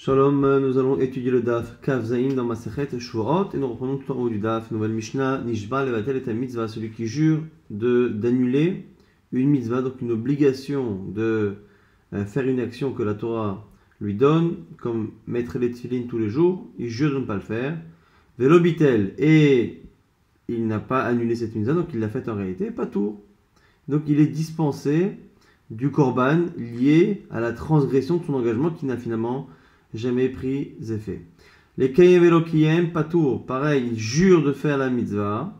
Shalom, nous allons étudier le Daf Kav Zayin dans Masechet Shuarot et nous reprenons tout en haut du Daf, nouvelle Mishnah, Nishba levatel et mitzvah, celui qui jure d'annuler une mitzvah, donc une obligation de faire une action que la Torah lui donne, comme mettre les tefilines tous les jours, il jure de ne pas le faire. Velobitel, et il n'a pas annulé cette mitzvah, donc il l'a faite en réalité, pas tout. Donc il est dispensé du korban lié à la transgression de son engagement qui n'a finalement jamais pris effet. Les Kayem Elokiyem, Patour, pareil, il jure de faire la mitzvah,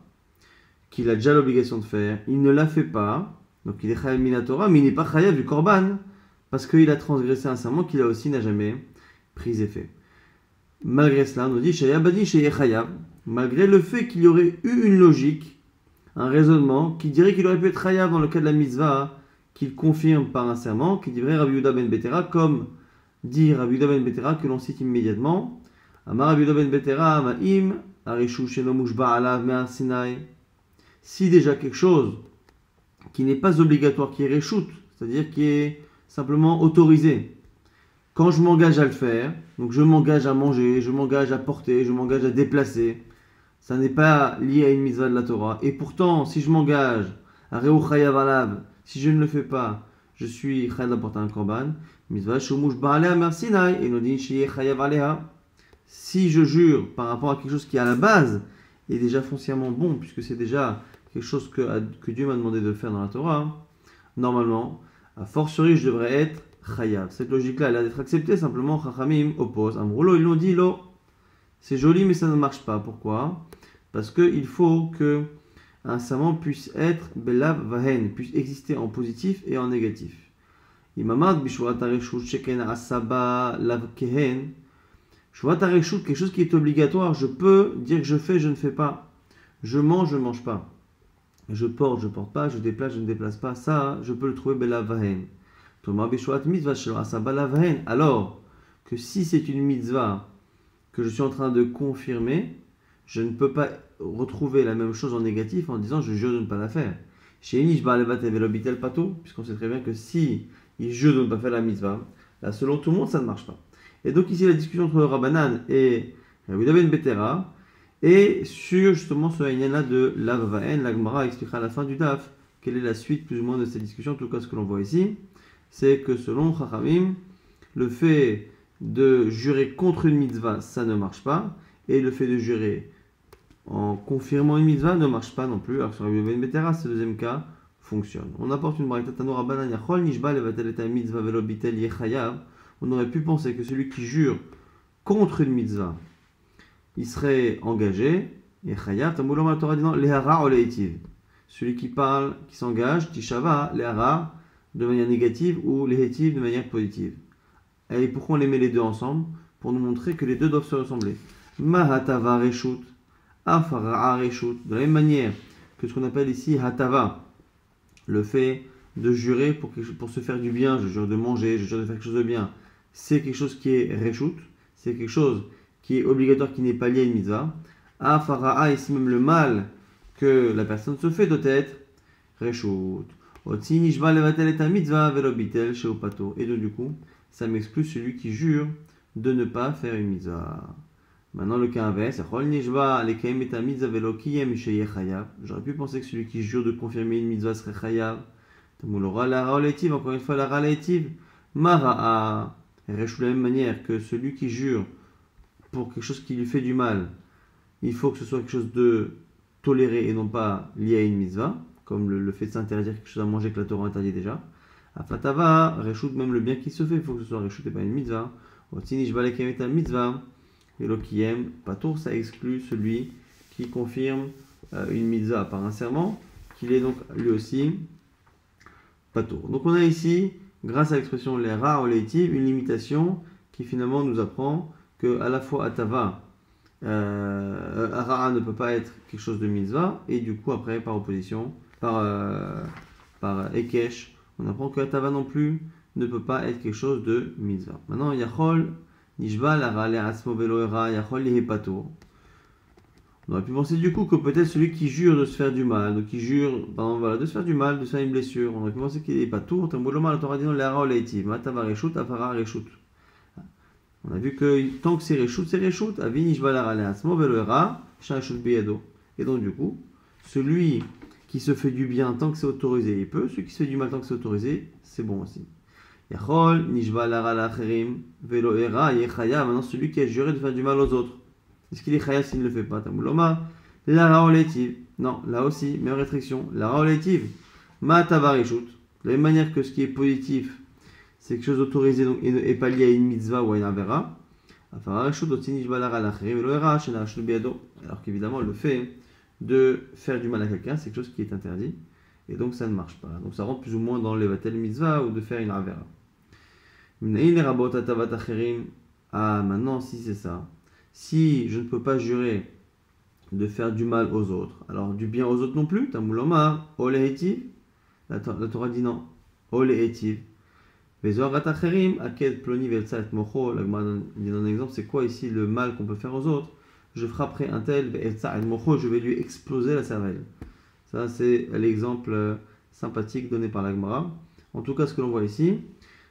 qu'il a déjà l'obligation de faire, il ne la fait pas, donc il est Chayav Minatora, mais il n'est pas Chayav du Korban, parce qu'il a transgressé un serment qui là aussi n'a jamais pris effet. Malgré cela, on nous dit Shayabadi Chayav, malgré le fait qu'il y aurait eu une logique, un raisonnement, qui dirait qu'il aurait pu être Chayav dans le cas de la mitzvah, qu'il confirme par un serment, qui dirait Rabbi Yehuda ben Betera, comme dit Rabbi Yehuda ben Betera, que l'on cite immédiatement. Amar Rabbi Yehuda ben Betera, Ma'im, Areshu Sheno Mushba Alav Me'ar Sinai. Si déjà quelque chose qui n'est pas obligatoire, qui est reshout, c'est-à-dire qui est simplement autorisé, quand je m'engage à le faire, donc je m'engage à manger, je m'engage à porter, je m'engage à déplacer, ça n'est pas lié à une mitzvah de la Torah. Et pourtant, si je m'engage à Reu Chayav Alav, si je ne le fais pas, je suis chayav d'apporter un korban. Mitzvah shumush ba'aleh Me'ar Sinai et nodin sheyeh chayav aleha. Si je jure par rapport à quelque chose qui à la base est déjà foncièrement bon, puisque c'est déjà quelque chose que Dieu m'a demandé de faire dans la Torah, normalement, a fortiori, je devrais être chayav. Cette logique-là, elle a d'être acceptée. Simplement, Chachamim oppose. Amroulo, ils l'ont dit, lo. C'est joli, mais ça ne marche pas. Pourquoi? Parce qu'il faut que un serment puisse être belav vahen, puisse exister en positif et en négatif. Imamad bishvat areshut sheken asaba lav kehen. Shvat areshut, quelque chose qui est obligatoire, je peux dire que je fais, je ne fais pas. Je mange pas. Je porte pas. Je déplace, je ne déplace pas. Ça, je peux le trouver belav vahen. Thomas bishvat mitzvah shelo asaba lav vahen. Alors que si c'est une mitzvah que je suis en train de confirmer, je ne peux pas retrouver la même chose en négatif en disant je jure de ne pas la faire. Chez Nishba levatel velobitel pato, puisqu'on sait très bien que si il jure de ne pas faire la mitzvah, là selon tout le monde ça ne marche pas. Et donc ici la discussion entre Rabbanan et Rabbi Yehuda ben Betera est sur justement ce haïnyan-là de Lav Vahen. La Gemara expliquera à la fin du Daf quelle est la suite plus ou moins de cette discussion. En tout cas ce que l'on voit ici, c'est que selon Chachamim, le fait de jurer contre une mitzvah, ça ne marche pas, et le fait de jurer en confirmant une mitzvah ne marche pas non plus. Alors sur Rabbi ben Betera, ce deuxième cas fonctionne. On apporte une braïta Tano Rabbanan Yachol Nishba levatel et mitzvah velobitel yechayav. On aurait pu penser que celui qui jure contre une mitzvah, il serait engagé, yechayav tamulom al Torah disant lehara ou lehitiv. Celui qui parle, qui s'engage, tishava lehara de manière négative ou lehitiv de manière positive. Et pourquoi on les met les deux ensemble? Pour nous montrer que les deux doivent se ressembler. Mahatava reshut. Afara reshut. De la même manière que ce qu'on appelle ici hatava, le fait de jurer pour se faire du bien, je jure de manger, je jure de faire quelque chose de bien, c'est quelque chose qui est reshut, c'est quelque chose qui est obligatoire, qui n'est pas lié à une mitzvah. Afara, ici même le mal que la personne se fait doit être reshut. Otsi nishba levatel et mitzvah velobitel sheupato. Et donc du coup, ça m'exclut celui qui jure de ne pas faire une mitzvah. Maintenant, le cas inverse, j'aurais pu penser que celui qui jure de confirmer une mitzvah serait chayav. Encore une fois, la relative, mara'a, reste de la même manière que celui qui jure pour quelque chose qui lui fait du mal, il faut que ce soit quelque chose de toléré et non pas lié à une mitzvah, comme le fait de s'interdire quelque chose à manger que la Torah interdit déjà. Afatava, reshout même le bien qui se fait, il faut que ce soit reshout et pas une mitzvah. Otinishba lekem et mitzvah. Et l'okiyem, patour, ça exclut celui qui confirme une mitzvah par un serment, qu'il est donc lui aussi patour. Donc on a ici, grâce à l'expression les rares ou leitiv, une limitation qui finalement nous apprend que à la fois atava, ara'a ne peut pas être quelque chose de mitzvah, et du coup après par opposition, par ekesh, on apprend que atava non plus ne peut pas être quelque chose de mitzvah. Maintenant, yachol Nishba la rale asmo veloera yachol lihepato. On aurait pu penser du coup que peut-être celui qui jure de se faire du mal, donc qui jure de se faire du mal, de se faire une blessure, on aurait pu penser qu'il n'est pas tout. Tamboloma la Torah dit non, l'era ou leitiv, matava reshut, afara reshut. On a vu que tant que c'est Réchout, Avi Nishba Lara Leatzmo Velo Era, Shachut Beyado. Et donc, du coup, celui qui se fait du bien tant que c'est autorisé, il peut. Celui qui se fait du mal tant que c'est autorisé, c'est bon aussi. Yachol, Nishba Lara Lacherim, Velo Era, Yechaya. Maintenant, celui qui a juré de faire du mal aux autres. Est-ce qu'il est Chaya s'il ne le fait pas? Tamouloma, Lara Oletiv. Non, là aussi, même restriction. Lara Oletiv. Ma Tavarishut. De la même manière que ce qui est positif, c'est quelque chose d'autorisé donc, et pas lié à une mitzvah ou à une avera. Alors qu'évidemment, le fait de faire du mal à quelqu'un, c'est quelque chose qui est interdit. Et donc, ça ne marche pas. Donc, ça rentre plus ou moins dans les vatel mitzvah ou de faire une avera. Ah, maintenant, si c'est ça. Si je ne peux pas jurer de faire du mal aux autres, alors du bien aux autres non plus, Tamouloma, Ole Etiv. La Torah dit non. Ole Etiv. Mais Zohar-Atacherim, Aked, Ploni, Velsa et Mocho, la Gemara donne un exemple, c'est quoi ici le mal qu'on peut faire aux autres? Je frapperai un tel, Velsa et Mocho, je vais lui exploser la cervelle. Ça, c'est l'exemple sympathique donné par la Gemara. En tout cas, ce que l'on voit ici,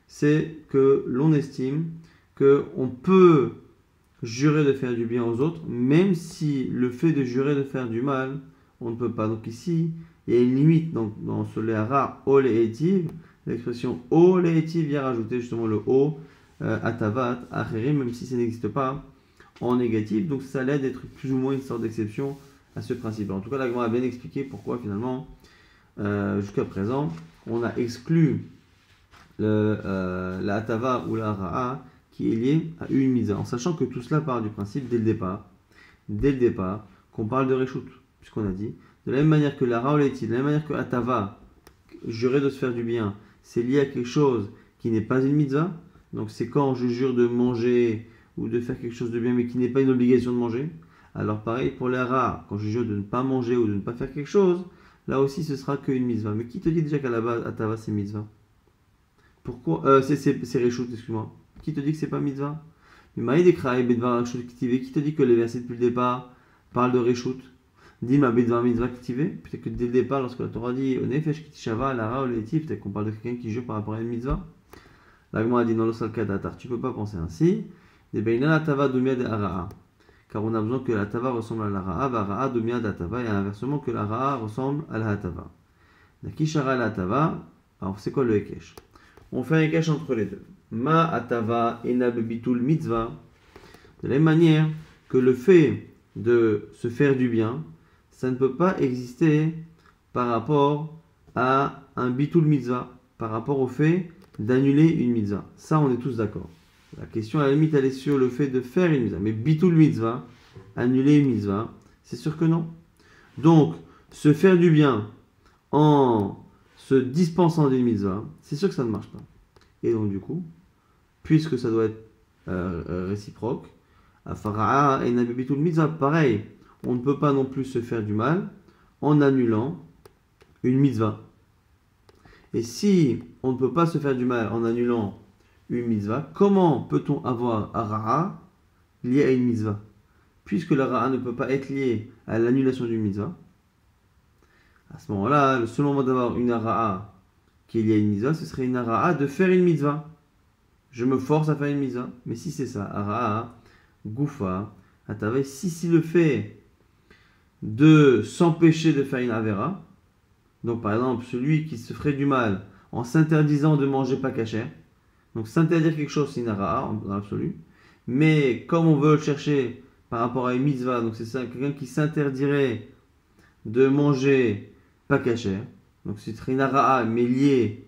c'est que l'on estime qu'on peut jurer de faire du bien aux autres, même si le fait de jurer de faire du mal, on ne peut pas. Donc ici, il y a une limite dans ce léhara, Ol et Etiv. L'expression O, l'étif vient rajouter justement le O, atavat, acherim, même si ça n'existe pas en négatif. Donc ça l'aide d'être plus ou moins une sorte d'exception à ce principe. En tout cas, la Gemara a bien expliqué pourquoi finalement, jusqu'à présent, on a exclu la atava ou la ra'a qui est liée à une mitzvah. En sachant que tout cela part du principe dès le départ, qu'on parle de Réchout, puisqu'on a dit, de la même manière que la ra'a ou l'étif, de la même manière que atava, jurer de se faire du bien, c'est lié à quelque chose qui n'est pas une mitzvah. Donc c'est quand je jure de manger ou de faire quelque chose de bien mais qui n'est pas une obligation de manger. Alors pareil pour les rares, quand je jure de ne pas manger ou de ne pas faire quelque chose, là aussi ce sera qu'une mitzvah. Mais qui te dit déjà qu'à la base, atava c'est mitzvah? Pourquoi c'est réchout, excuse-moi. Qui te dit que c'est pas mitzvah? Mais qui te dit que les versets depuis le départ parlent de réchout? Dima bedvar mitzvah kitivé, peut-être que dès le départ, lorsque la Torah dit Onefesh kitishava, lara ou l'étif, peut-être qu'on parle de quelqu'un qui jure par rapport à une mitzvah. La Gemara dit non, le salkadatar, tu ne peux pas penser ainsi. Des beina la tava domia de ara'a, car on a besoin que la tava ressemble à la ra'a, va ra'a domia de tava, et inversement que la ra'a ressemble à la tava. La kishara la tava, alors c'est quoi le hekesh? On fait un hekesh entre les deux. Ma atava ena bebitul mitzvah, de la même manière que le fait de se faire du bien, ça ne peut pas exister par rapport à un bitul mitzvah, par rapport au fait d'annuler une mitzvah. Ça, on est tous d'accord. La question, à la limite, elle est sur le fait de faire une mitzvah. Mais bitul mitzvah, annuler une mitzvah, c'est sûr que non. Donc, se faire du bien en se dispensant d'une mitzvah, c'est sûr que ça ne marche pas. Et donc, du coup, puisque ça doit être réciproque, à Fara'a et Nabibitul mitzvah, pareil. On ne peut pas non plus se faire du mal en annulant une mitzvah. Et si on ne peut pas se faire du mal en annulant une mitzvah, comment peut-on avoir un ra'a lié à une mitzvah? Puisque le ra'a ne peut pas être lié à l'annulation d'une mitzvah, à ce moment-là, le seul moment d'avoir une ra'a qui est liée à une mitzvah, ce serait une ra'a de faire une mitzvah. Je me force à faire une mitzvah. Mais si c'est ça, ra'a, goufa, atavai, si le fait de s'empêcher de faire une avera. Donc par exemple, celui qui se ferait du mal en s'interdisant de manger pas cachère. Donc s'interdire quelque chose, c'est une ara'a dans l'absolu. Mais comme on veut le chercher par rapport à une mitzvah, donc c'est ça, quelqu'un qui s'interdirait de manger pas cachère. Donc c'est une ara'a mais lié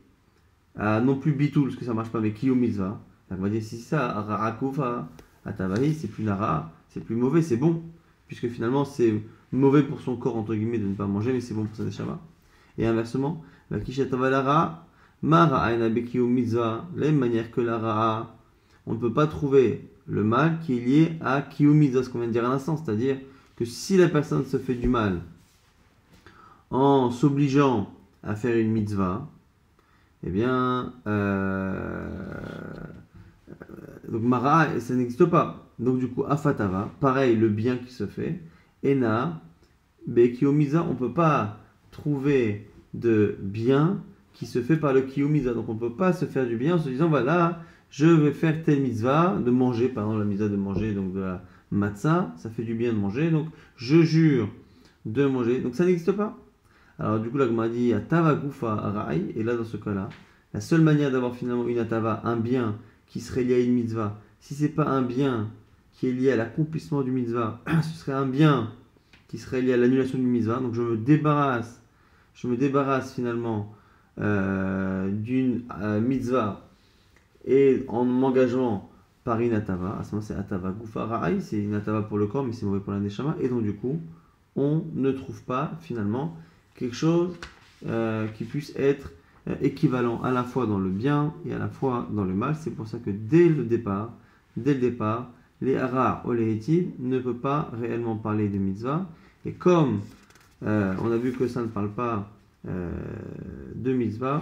à non plus bitul, parce que ça marche pas, mais kiyu mitzvah. Donc on va dire si ça, ara'a kufa, atavahi, c'est plus une ara'a, c'est plus mauvais, c'est bon. Puisque finalement c'est mauvais pour son corps, entre guillemets, de ne pas manger, mais c'est bon pour sa neshama. Et inversement, la kishatava la ra'a, ma ra'ayna bekiyu mitzvah, de la même manière que la ra'a, on ne peut pas trouver le mal qui est lié à kiyu mitzvah, ce qu'on vient de dire à l'instant, c'est-à-dire que si la personne se fait du mal en s'obligeant à faire une mitzvah, eh bien, donc mara, ça n'existe pas. Donc du coup, afatava, pareil, le bien qui se fait, ena, bekiomiza, on ne peut pas trouver de bien qui se fait par le kiomiza. Donc on ne peut pas se faire du bien en se disant, voilà, je vais faire telle mitzvah de manger, par exemple la mitzvah de manger, donc de la matzah, ça fait du bien de manger, donc je jure de manger, donc ça n'existe pas. Alors du coup la Gemara dit atava gufa arai, et là dans ce cas-là, la seule manière d'avoir finalement une atava, un bien qui serait lié à une mitzvah, si c'est pas un bien qui est lié à l'accomplissement du mitzvah, ce serait un bien qui serait lié à l'annulation du mitzvah, donc je me débarrasse finalement d'une mitzvah et en m'engageant par une atava, à ce moment c'est atava gufa arai, c'est une atava pour le corps mais c'est mauvais pour la neshama, et donc du coup on ne trouve pas finalement quelque chose qui puisse être équivalent à la fois dans le bien et à la fois dans le mal. C'est pour ça que dès le départ, les hara ou les hétiv ne peut pas réellement parler de mitzvah. Et comme on a vu que ça ne parle pas de mitzvah,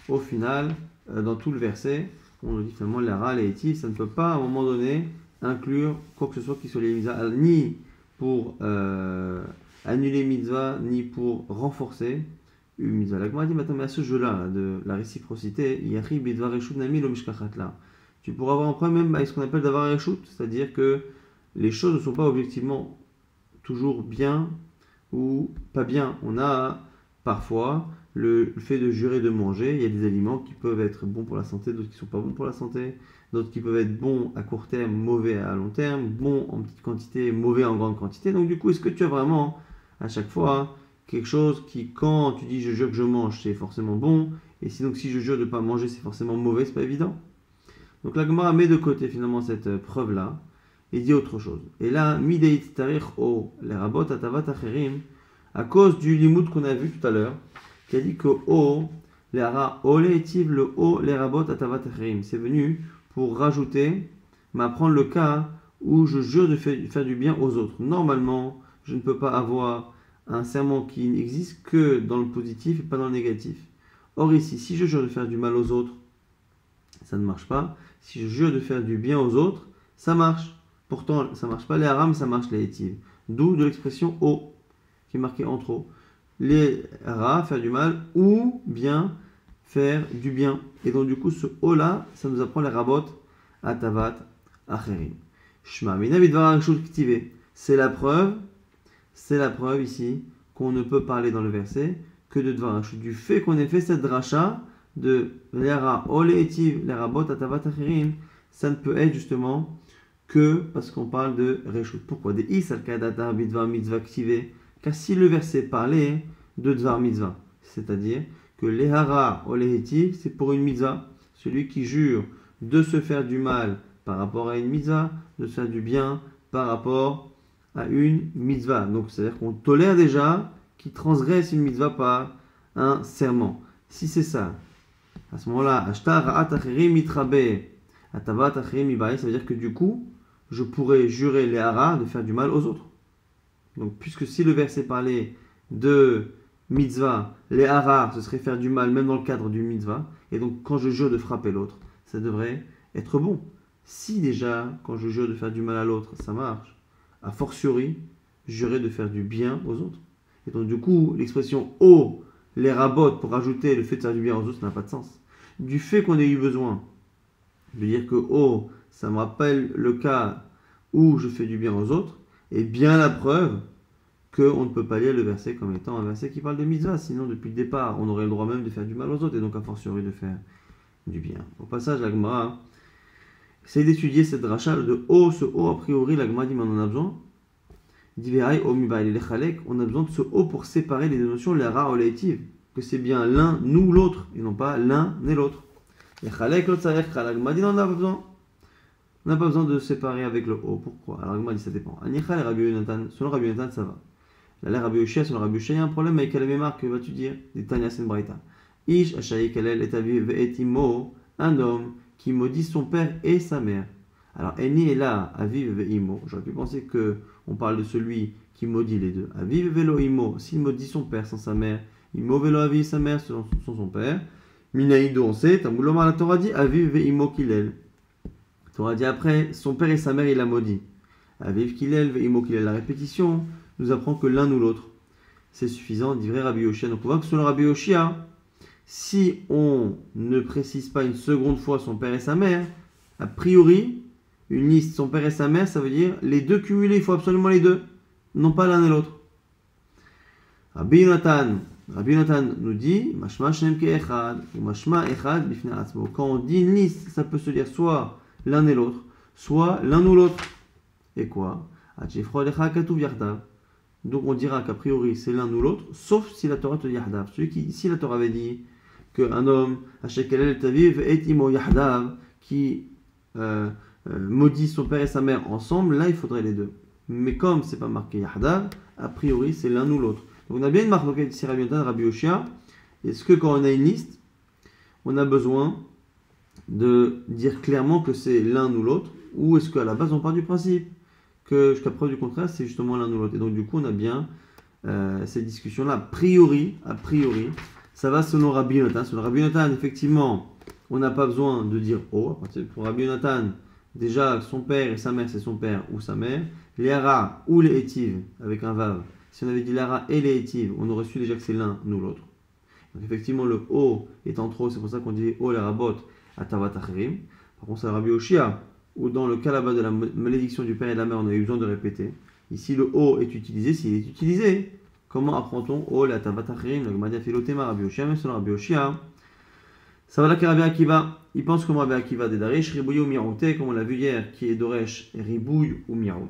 au final, dans tout le verset, on nous dit finalement les hara, les hétiv, ça ne peut pas à un moment donné inclure quoi que ce soit qui soit lié à mitzvah, ni pour annuler mitzvah, ni pour renforcer une mitzvah. La Gemara dit maintenant, mais à ce jeu-là, de la réciprocité, tu pourras avoir un problème même avec ce qu'on appelle d'avoir un reshut, c'est-à-dire que les choses ne sont pas objectivement toujours bien ou pas bien. On a parfois le fait de jurer de manger. Il y a des aliments qui peuvent être bons pour la santé, d'autres qui ne sont pas bons pour la santé, d'autres qui peuvent être bons à court terme, mauvais à long terme, bons en petite quantité, mauvais en grande quantité. Donc du coup, est-ce que tu as vraiment à chaque fois quelque chose qui, quand tu dis je jure que je mange, c'est forcément bon, et sinon si je jure de ne pas manger, c'est forcément mauvais, c'est pas évident. Donc la Gemara met de côté finalement cette preuve-là et dit autre chose. Et là, mideit tarich o les rabot atavat acherim, à cause du limoud qu'on a vu tout à l'heure, qui a dit que o les hara o les etiv le o les rabot atavat acherim, c'est venu pour rajouter, m'apprendre le cas où je jure de faire du bien aux autres. Normalement, je ne peux pas avoir un serment qui n'existe que dans le positif et pas dans le négatif. Or ici, si je jure de faire du mal aux autres, ça ne marche pas. Si je jure de faire du bien aux autres, ça marche. Pourtant, ça ne marche pas les haram, ça marche les hétiv. D'où de l'expression o, qui est marquée entre o. Les haram, faire du mal, ou bien faire du bien. Et donc du coup, ce o là, ça nous apprend les rabot, atavat, acherim. Shma, minavidvar reshut ktive. C'est la preuve ici qu'on ne peut parler dans le verset que de dvar reshut. Du fait qu'on ait fait cette dracha de l'era ole etiv, l'era bot atavat achirim, ça ne peut être justement que parce qu'on parle de reshut. Pourquoi? Des is al kadata bidvar mitzvah ktive. Car si le verset parlait de dvar mitzvah, c'est-à-dire que l'ehara ole etiv, c'est pour une mitzvah, celui qui jure de se faire du mal par rapport à une mitzvah, de se faire du bien par rapport à une mitzvah. Donc c'est-à-dire qu'on tolère déjà qu'il transgresse une mitzvah par un serment. Si c'est ça, à ce moment-là, ça veut dire que du coup, je pourrais jurer les haras de faire du mal aux autres. Donc, puisque si le verset parlait de mitzvah, les haras, ce serait faire du mal même dans le cadre du mitzvah, et donc quand je jure de frapper l'autre, ça devrait être bon. Si déjà, quand je jure de faire du mal à l'autre, ça marche, a fortiori, jurer de faire du bien aux autres. Et donc, du coup, l'expression oh, les rabotes pour rajouter le fait de faire du bien aux autres, ça n'a pas de sens. Du fait qu'on ait eu besoin de dire que oh, ça me rappelle le cas où je fais du bien aux autres, et bien la preuve qu'on ne peut pas lire le verset comme étant un verset qui parle de mitzvah, sinon depuis le départ, on aurait le droit même de faire du mal aux autres, et donc a fortiori de faire du bien. Au passage, la Gemara essaye d'étudier cette dracha de oh, ce oh, a priori, la Gemara dit mais on en a besoin. On a besoin de ce haut pour séparer les deux notions, les ra ou les hétiv, que c'est bien l'un nous l'autre, et non pas l'un et l'autre. La Gemara dit non, on n'a pas besoin. On n'a pas besoin de séparer avec le haut. Pourquoi? Alors la Gemara dit ça dépend. Selon Rabbi Yonatan, ça va. Là, Rabbi Yoshia, selon Rabbi Yoshia, il y a un problème avec la mémoire, que vas-tu dire? Des Tanya Senbraïta. Ish Ashaï Kalel et Aviv Ve'etimo, un homme qui maudit son père et sa mère. Alors, Eni est là, Aviv Ve'imo. J'aurais pu penser qu'on parle de celui qui maudit les deux. Aviv Ve'lo Imo, s'il maudit son père sans sa mère, Imo Ve'lo Aviv, sa mère sans son père. Minaïdo, on sait, Tamoulomar, la Torah dit Aviv Ve'imo Kilel. La Torah dit après, son père et sa mère, il a maudit. Aviv Kilel Ve'imo Kilel. La répétition nous apprend que l'un ou l'autre, c'est suffisant, dit vrai Rabbi Yoshia. Donc on voit que selon Rabbi Yoshia, si on ne précise pas une seconde fois son père et sa mère, A priori, une liste, son père et sa mère, ça veut dire les deux cumulés, il faut absolument les deux, non pas l'un et l'autre. Rabbi Yonatan nous dit, Mashma Shem Ke'echad, ou Mashma Echad Bifnei Atzmo. Quand on dit une liste, ça peut se dire soit l'un et l'autre, soit l'un ou l'autre. Et quoi? Donc on dira qu'a priori c'est l'un ou l'autre, sauf si la Torah te dit Yahdav. Si la Torah avait dit qu'un homme, Hashekelel Taviv et Imo Yahdav, qui maudit son père et sa mère ensemble, là il faudrait les deux. Mais comme c'est pas marqué Yahdav, a priori c'est l'un ou l'autre. Donc on a bien une marque ici Rabbi Yonatan, Rabbi Yoshia. Est-ce que quand on a une liste, on a besoin de dire clairement que c'est l'un ou l'autre, ou est-ce qu'à la base on part du principe que jusqu'à preuve du contraire c'est justement l'un ou l'autre? Et donc du coup on a bien cette discussion-là. A priori, ça va selon Rabbi Yonatan. Selon Rabbi Yonatan, effectivement, on n'a pas besoin de dire oh. Pour Rabbi Yonatan, déjà son père et sa mère c'est son père ou sa mère. Les hara ou les étives avec un vav. Si on avait dit l'ara et les étives, on aurait su déjà que c'est l'un ou l'autre. Donc effectivement le o étant trop, c'est pour ça qu'on dit o la rabot atavat acherim. Par contre c'est Rabbi Yoshia, où dans le cas là-bas de la malédiction du père et de la mère, on a eu besoin de répéter. Ici, le O est utilisé. S'il est utilisé, comment apprend-on O la tavat acherim, la gmadia philotema, Rabbi Yoshia, même selon Rabbi Yoshia. Ça va là que Rabbi Akiva, il pense comme Rabbi Akiva des Daresh, Ribouille ou Miaouté, comme on l'a vu hier, qui est Doresh, Ribouille ou Miaout.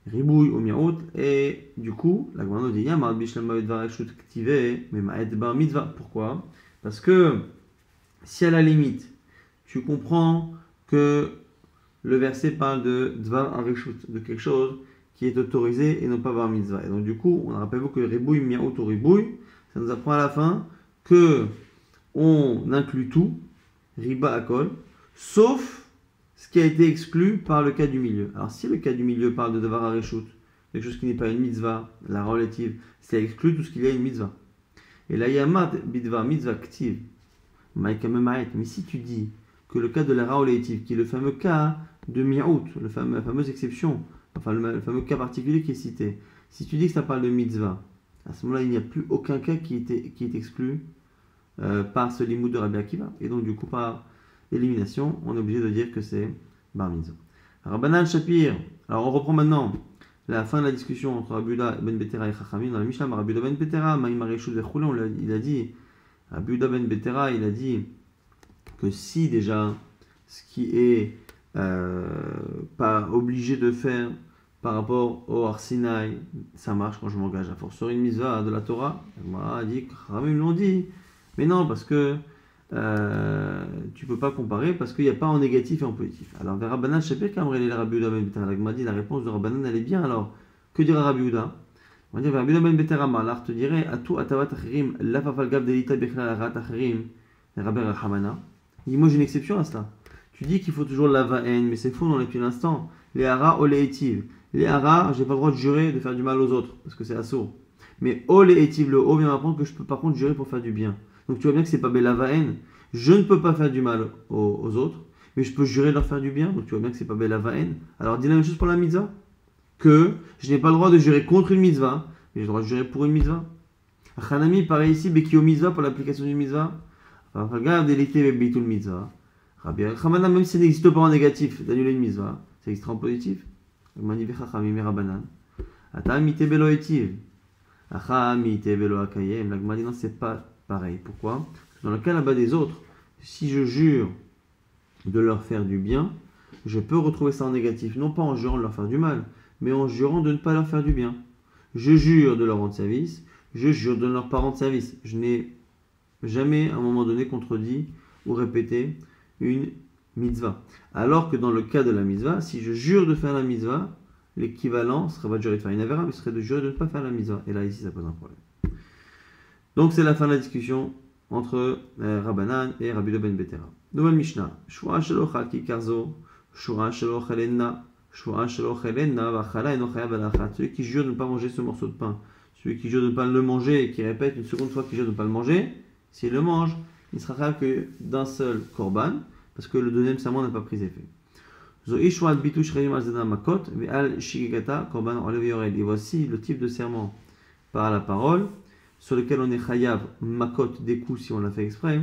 Ribouille ou Miaout, et du coup, la Gemara dit Yamar Bishlam Mavet Vareshut Ktive, mais Maed Bar Mitzvah. Pourquoi? Parce que si à la limite, tu comprends que le verset parle de Dvar Arishut, de quelque chose qui est autorisé et non pas Bar Mitzvah. Et donc du coup, on rappelle que Ribouille, Miaout ou Ribouille, ça nous apprend à la fin que on inclut tout, Riba Akol, sauf ce qui a été exclu par le cas du milieu. Alors si le cas du milieu parle de Dvar Arishut, quelque chose qui n'est pas une mitzvah, la relative, c'est exclu tout ce qu'il y a une mitzvah. Et là, Yamat Bidvar Mitzvah Ktiv, mais si tu dis que le cas de la relative, qui est le fameux cas de Miaout, la fameuse exception, enfin le fameux cas particulier qui est cité, si tu dis que ça parle de mitzvah, à ce moment-là, il n'y a plus aucun cas qui est exclu par ce limoud de Rabbi Akiva. Et donc, du coup, par élimination, on est obligé de dire que c'est bar mitzvah. Rabbanan Shapir. Alors, on reprend maintenant la fin de la discussion entre Rabbi Yehuda ben Betera et Chachamim dans la Mishnah. Rabbi Yehuda ben Betera, Maïm Areshut Vechulé, il a dit, Rabbi Yehuda ben Betera, il a dit que si déjà ce qui est pas obligé de faire par rapport au Arsinaï, ça marche quand je m'engage à force sur une mitzvah de la Torah, moi a dit que Rabbi l'ont dit, mais non parce que tu peux pas comparer parce qu'il n'y a pas en négatif et en positif. Alors vers Rabbanan Shapir Kamrele Rabbi Yehuda ben Betera, m'a dit la réponse de Rabbanan elle est bien. Alors que dira Rabbi Yehuda? On va dire Rabbi Yehuda ben Betera Malar te dirait Atou Atavat Achirim Lafafal Gav Delita Bechla Arat Achirim Rabbi Rahamana. Il dit moi j'ai une exception à cela. Tu dis qu'il faut toujours la vaen, mais c'est faux dans les pieds l'instant. Les haras oléétives. Les haras, j'ai pas le droit de jurer de faire du mal aux autres parce que c'est assourd. Mais oléétive, le haut vient m'apprendre que je peux par contre jurer pour faire du bien. Donc tu vois bien que c'est pas belavaen. Je ne peux pas faire du mal aux autres, mais je peux jurer de leur faire du bien. Donc tu vois bien que c'est pas belavaen. Alors dis la même chose pour la mitzvah. Que je n'ai pas le droit de jurer contre une mitzvah, mais j'ai le droit de jurer pour une mitzvah. Hanami, pareil ici, Bekio mitzvah pour l'application d'une mitzvah. Regarde, l'été bitul mitzvah. Rabbi Hamana, même si ça n'existe pas en négatif, d'annuler une mitzvah, ça existe en positif. Chachamim et Rabbanan. Atam ite belo etiv. Acham ite belo akayem. La Gemara dit non, c'est pas pareil. Pourquoi? Dans le cas là-bas des autres, si je jure de leur faire du bien, je peux retrouver ça en négatif. Non pas en jurant de leur faire du mal, mais en jurant de ne pas leur faire du bien. Je jure de leur rendre service, je jure de ne leur pas rendre service. Je n'ai jamais à un moment donné contredit ou répété une mitzvah. Alors que dans le cas de la mitzvah, si je jure de faire la mitzvah, l'équivalent serait pas de jurer de faire une avera, mais serait de jurer de ne pas faire la mitzvah. Et là, ici, ça pose un problème. Donc, c'est la fin de la discussion entre Rabbanan et Rabbi Yehuda ben Betera. Nouvelle Mishnah. Shua shelo chal ki karzo, shua shelo chalenna, shua shelo chalenna, vachala eno chayav alachat. Celui qui jure de ne pas manger ce morceau de pain, celui qui jure de ne pas le manger et qui répète une seconde fois qu'il jure de ne pas le manger, s'il le mange, il sera chayav que d'un seul korban, parce que le deuxième serment n'a pas pris effet. Et voici le type de serment par la parole sur lequel on est chayav makot des coups si on l'a fait exprès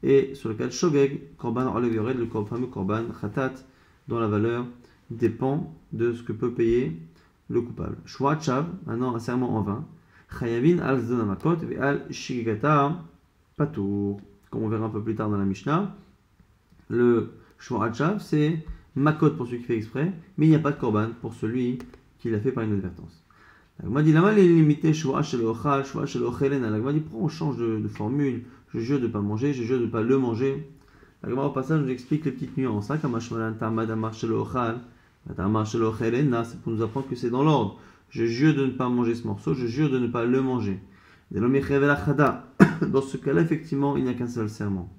Et sur le cas de Shogeg, Korban Olev Yored, le fameux Korban Khatat, dont la valeur dépend de ce que peut payer le coupable. Shvoat Shav, maintenant un serment en vain. Chayavin al Zdonamakot ve al Shigigata Patour. Comme on verra un peu plus tard dans la Mishnah, le Shvoat Shav, c'est Makot pour celui qui fait exprès, mais il n'y a pas de Korban pour celui qui l'a fait par inadvertance. L'Agma dit là-bas, les limités Shvoat Shel Ochal, Shvoat Shel Ochelen. L'Agma dit on change de formule. Je jure de ne pas manger, je jure de ne pas le manger. L'Agma au passage nous explique les petites nuances. C'est pour nous apprendre que c'est dans l'ordre. Je jure de ne pas manger ce morceau, je jure de ne pas le manger. Dans ce cas-là, effectivement, il n'y a qu'un seul serment.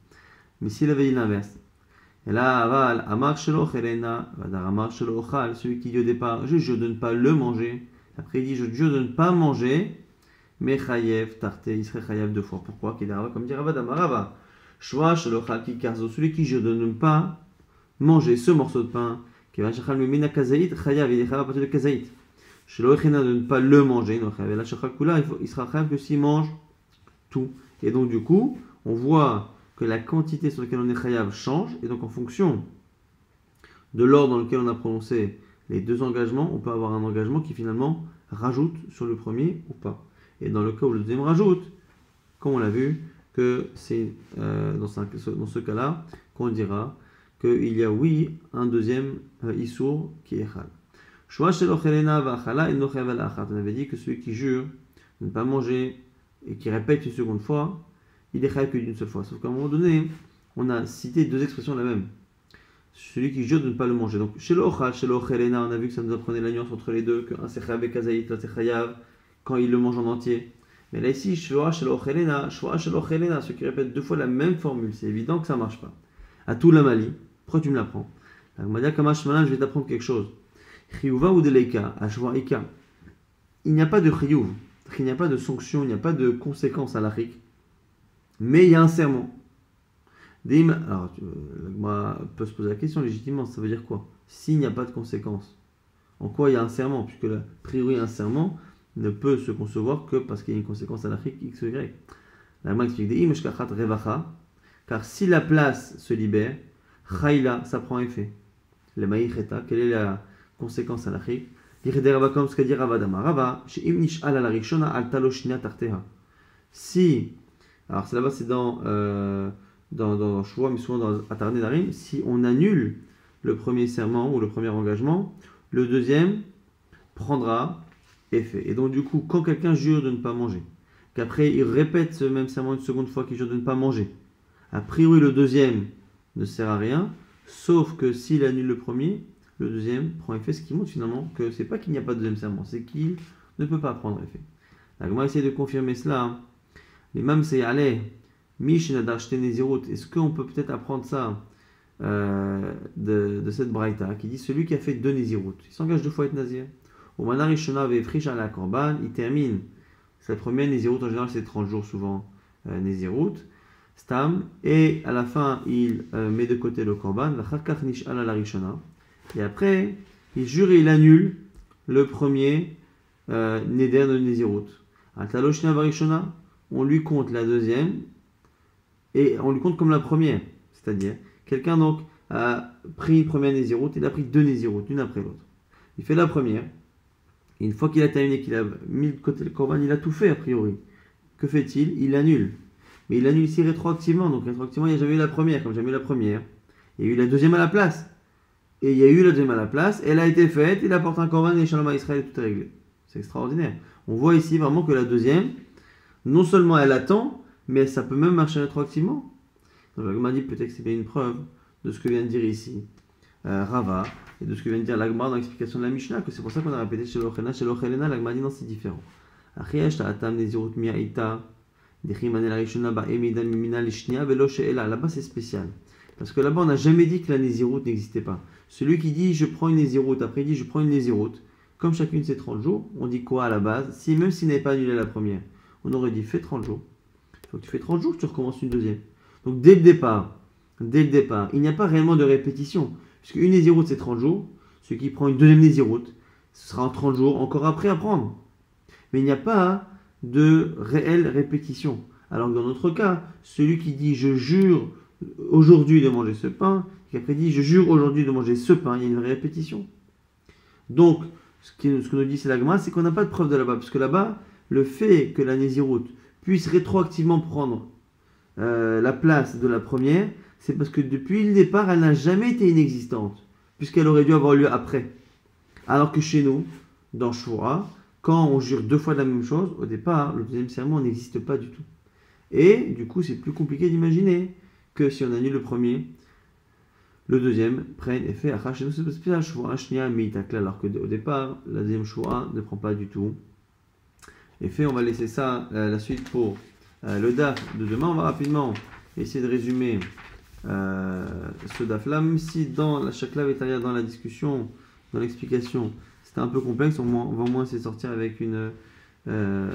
Mais s'il avait dit l'inverse, et là, celui qui dit au départ, je jure de ne pas le manger, après il dit, je jure de ne pas manger, mais chayev, tarté, il serait chayev deux fois. Pourquoi? Comme dit Rava Damarava, Shwa shelochal ki karzo, celui qui jure de ne pas manger ce morceau de pain, qui va shachal memina kazaït, chayav, il est chayav à partir de kazaït. Shelochena de ne pas le manger, la shachal kula, il sera chayav que s'il mange tout. Et donc du coup, on voit que la quantité sur laquelle on est chayav change, et donc en fonction de l'ordre dans lequel on a prononcé les deux engagements, on peut avoir un engagement qui finalement rajoute sur le premier ou pas. Et dans le cas où le deuxième rajoute, comme on l'a vu, que c'est dans ce cas-là qu'on dira qu'il y a oui un deuxième issour qui est chal. On avait dit que celui qui jure de ne pas manger et qui répète une seconde fois, il est chal que d'une seule fois. Sauf qu'à un moment donné, on a cité deux expressions la même. Celui qui jure de ne pas le manger. Donc chez l'ochal, chez l'ochelena, on a vu que ça nous apprenait la nuance entre les deux, qu'un c'est chayav et kazaït, l'autre c'est chayav quand il le mange en entier. Mais là ici, shvoa shel ochelena, ceux qui répètent deux fois la même formule, c'est évident que ça ne marche pas. À tout la mali, pourquoi tu me l'apprends? Je vais t'apprendre quelque chose. Chiyuva ou deleika, ashwa ika. Il n'y a pas de chiyuv, il n'y a pas de sanction, il n'y a pas de conséquence à l'achik, mais il y a un serment. Alors, l'agma peut se poser la question légitimement, ça veut dire quoi? S'il n'y a pas de conséquence, en quoi il y a un serment? Puisque a priori un serment ne peut se concevoir que parce qu'il y a une conséquence à l'Afrique X ou Y. L'agma explique car si la place se libère, chayla, ça prend effet. Le maïcheta, quelle est la conséquence à l'Afrique? Si, alors c'est là-bas, c'est dans Shuvah, mais souvent dans Atarné Darim, si on annule le premier serment ou le premier engagement, le deuxième prendra effet. Et donc du coup, quand quelqu'un jure de ne pas manger, qu'après il répète ce même serment une seconde fois qu'il jure de ne pas manger, a priori le deuxième ne sert à rien, sauf que s'il annule le premier, le deuxième prend effet, ce qui montre finalement que c'est pas qu'il n'y a pas de deuxième serment, c'est qu'il ne peut pas prendre effet. La Gemara essaie de confirmer cela. L'imam c'est allez, est-ce qu'on peut peut-être apprendre ça de cette braïta qui dit celui qui a fait deux nézirut, il s'engage deux fois à être nazir. Au manarishona avait friche à la korban, il termine sa première nézirut, en général c'est 30 jours souvent nézirut, stam, et à la fin il met de côté le korban, et après il jure et il annule le premier neder de nézirut. Ataloshna varishona, on lui compte la deuxième et on lui compte comme la première, c'est-à-dire quelqu'un donc a pris une première nézirut, il a pris deux nézirut, l'une après l'autre. Il fait la première, et une fois qu'il a terminé, qu'il a mis de côté le korban, il a tout fait a priori. Que fait-il? Il annule. Mais il annule ici rétroactivement, donc rétroactivement il n'y a jamais eu la première, comme jamais eu la première. Il y a eu la deuxième à la place. Et il y a eu la deuxième à la place, elle a été faite, il apporte un korban et Shalom à Israël, tout est réglé. C'est extraordinaire. On voit ici vraiment que la deuxième, non seulement elle attend, mais ça peut même marcher rétroactivement. Donc l'Agma dit peut-être que c'est bien une preuve de ce que vient de dire ici Rava, et de ce que vient de dire l'Agma dans l'explication de la Mishnah, que c'est pour ça qu'on a répété chez l'Ochelena, l'Agma dit non, c'est différent. Là c'est spécial. Parce que là-bas on n'a jamais dit que la Nézirut n'existait pas. Celui qui dit je prends une Nézirut, après il dit je prends une Nézirut, comme chacune de ces 30 jours, on dit quoi à la base? Même s'il n'avait pas annulé la première, on aurait dit fais 30 jours. Donc tu fais 30 jours, tu recommences une deuxième. Donc dès le départ, il n'y a pas réellement de répétition. Puisque une Nézirut c'est 30 jours, celui qui prend une deuxième Nézirut, ce sera en 30 jours, encore après à prendre. Mais il n'y a pas de réelle répétition. Alors que dans notre cas, celui qui dit je jure aujourd'hui de manger ce pain, qui après dit je jure aujourd'hui de manger ce pain, il y a une vraie répétition. Donc, ce que nous dit c'est l'agma, c'est qu'on n'a pas de preuve de là-bas, parce que là-bas, le fait que la Néziroute puisse rétroactivement prendre la place de la première, c'est parce que depuis le départ, elle n'a jamais été inexistante, puisqu'elle aurait dû avoir lieu après. Alors que chez nous, dans Shura, quand on jure 2 fois la même chose, au départ, le deuxième serment n'existe pas du tout. Et du coup, c'est plus compliqué d'imaginer que si on annule le premier, le deuxième prenne effet. Chez nous, c'est spécial, Shura Shnia Meitakla, alors qu'au départ, la deuxième Shura ne prend pas du tout effet. On va laisser ça, la suite pour le DAF de demain. On va rapidement essayer de résumer ce DAF-là, même si dans la Shakla Vetaria, dans la discussion, dans l'explication, c'était un peu complexe, on va au moins essayer de sortir avec un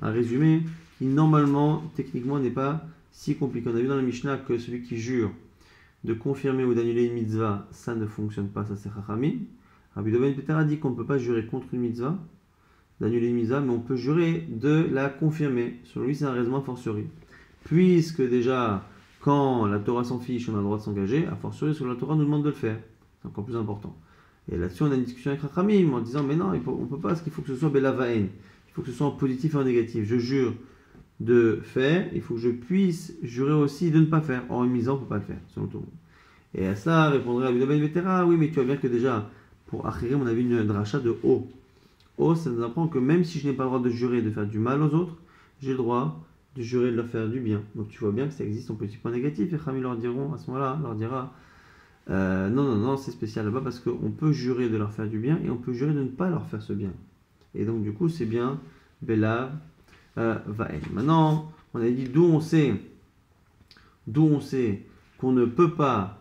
résumé qui normalement, techniquement, n'est pas si compliqué. On a vu dans la Mishnah que celui qui jure de confirmer ou d'annuler une mitzvah, ça ne fonctionne pas, ça c'est Chachamim. Rabbi Ben Peter a dit qu'on ne peut pas jurer contre une mitzvah, d'annuler une mitzvah, mais on peut jurer de la confirmer. Selon lui, c'est un raisonnement a fortiori. Puisque déjà, quand la Torah s'en fiche, on a le droit de s'engager, a fortiori, sur la Torah nous demande de le faire. C'est encore plus important. Et là-dessus, on a une discussion avec Rachamim en disant mais non, on ne peut pas, parce qu'il faut que ce soit Belavaen. Il faut que ce soit en positif et en négatif. Je jure de faire, il faut que je puisse jurer aussi de ne pas faire. Or, une mise on ne peut pas le faire, selon tout le monde. Et à ça, répondrait Rabbi Ben Vetera, oui, mais tu vois bien que déjà, pour Achirim, on avait une dracha de O. O, ça nous apprend que même si je n'ai pas le droit de jurer de faire du mal aux autres, j'ai le droit de jurer de leur faire du bien. Donc tu vois bien que ça existe en positif et en négatif. Et Rachamim leur diront, à ce moment-là, leur dira, non, c'est spécial là-bas parce qu'on peut jurer de leur faire du bien et on peut jurer de ne pas leur faire ce bien. Et donc, du coup, c'est bien Belav Vaen. Maintenant, on a dit d'où on sait qu'on ne peut pas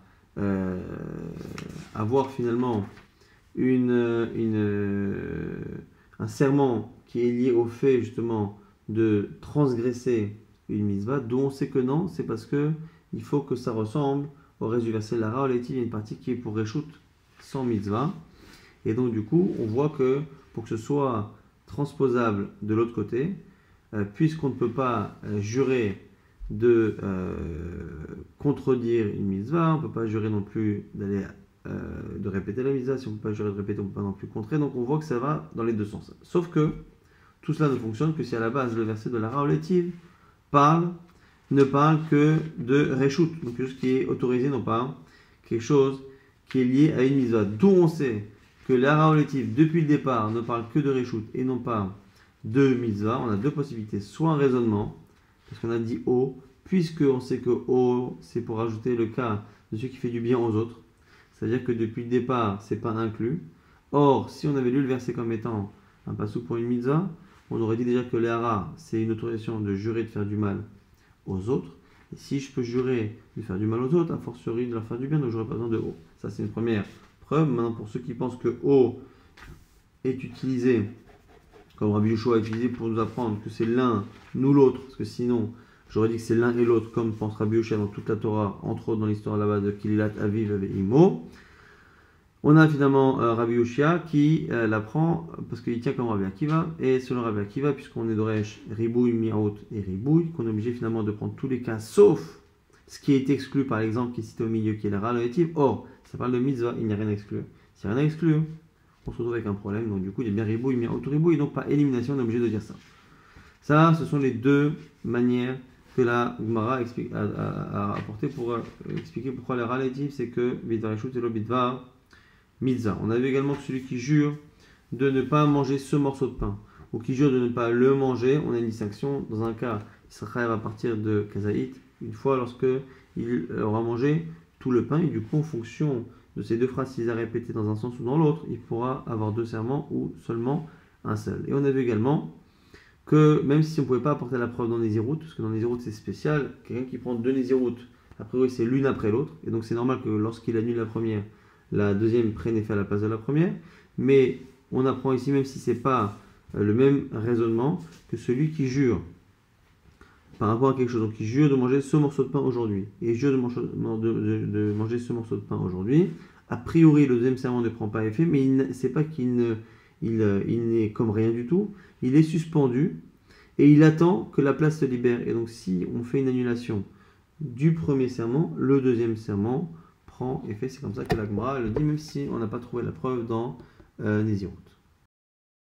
avoir finalement un serment qui est lié au fait justement de transgresser une mitzvah. D'où on sait que non, c'est parce que il faut que ça ressemble au reste du verset Lara Olaïti, il y a une partie qui est pour Réchout sans mitzvah. Et donc, du coup, on voit que pour que ce soit transposable de l'autre côté, puisqu'on ne peut pas jurer de contredire une mitzvah, on ne peut pas jurer non plus de répéter la mitzvah, si on ne peut pas jurer de répéter, on ne peut pas non plus contrer. Donc, on voit que ça va dans les deux sens. Sauf que tout cela ne fonctionne que si à la base le verset de Lara Olaïti ne parle que de Réchout, donc quelque chose qui est autorisé, non pas quelque chose qui est lié à une mitzvah. D'où on sait que l'ara relative, depuis le départ, ne parle que de Réchout et non pas de mitzvah. On a deux possibilités. Soit un raisonnement, parce qu'on a dit O, puisque on sait que O, c'est pour ajouter le cas de celui qui fait du bien aux autres. C'est-à-dire que depuis le départ, c'est pas inclus. Or, si on avait lu le verset comme étant un passou pour une mitzvah, on aurait dit déjà que l'ara, c'est une autorisation de jurer de faire du mal aux autres. Et si je peux jurer de faire du mal aux autres, a fortiori de leur faire du bien, donc j'aurais pas besoin de O. Ça, c'est une première preuve. Maintenant, pour ceux qui pensent que O est utilisé, comme Rabbi Yoshua a utilisé pour nous apprendre que c'est l'un, nous l'autre, parce que sinon, j'aurais dit que c'est l'un et l'autre, comme pense Rabbi Yoshua dans toute la Torah, entre autres dans l'histoire là-bas de Kililat Aviv avec Imo. On a finalement Rabbi Yoshia qui l'apprend parce qu'il tient comme Rabbi Akiva, et selon Rabbi Akiva, puisqu'on est d'Oresh Ribouille, Miaout et Ribouille, qu'on est obligé finalement de prendre tous les cas, sauf ce qui est exclu par l'exemple qui est cité au milieu, qui est la Raloétive. Or, ça parle de mitzvah, il n'y a rien à exclure. S'il n'y a rien à exclure, on se retrouve avec un problème, donc du coup il y a bien Ribouille, Miaout, Ribouille, donc par élimination, on est obligé de dire ça. Ça, ce sont les deux manières que la Gemara a apporté pour expliquer pourquoi la Raloétive, c'est que Bidvar Eshut et l'Obidvar mitzvah. On a vu également que celui qui jure de ne pas manger ce morceau de pain, ou qui jure de ne pas le manger, on a une distinction. Dans un cas, il sera à partir de Kazaït, une fois lorsque il aura mangé tout le pain, et du coup, en fonction de ces deux phrases, s'il a répété dans un sens ou dans l'autre, il pourra avoir deux serments ou seulement un seul. Et on a vu également que même si on ne pouvait pas apporter la preuve dans Nézirut, parce que dans Nézirut c'est spécial, quelqu'un qui prend deux Nézirut, a priori c'est l'une après l'autre, et donc c'est normal que lorsqu'il annule la première, la deuxième prenne effet à la place de la première, mais on apprend ici, même si ce n'est pas le même raisonnement, que celui qui jure par rapport à quelque chose, donc il jure de manger ce morceau de pain aujourd'hui, et jure de manger ce morceau de pain aujourd'hui, a priori le deuxième serment ne prend pas effet, mais c'est pas qu'il n'est comme rien du tout, il est suspendu, et il attend que la place se libère. Et donc si on fait une annulation du premier serment, le deuxième serment prend effet. C'est comme ça que la Gemara le dit, même si on n'a pas trouvé la preuve dans Nézirut.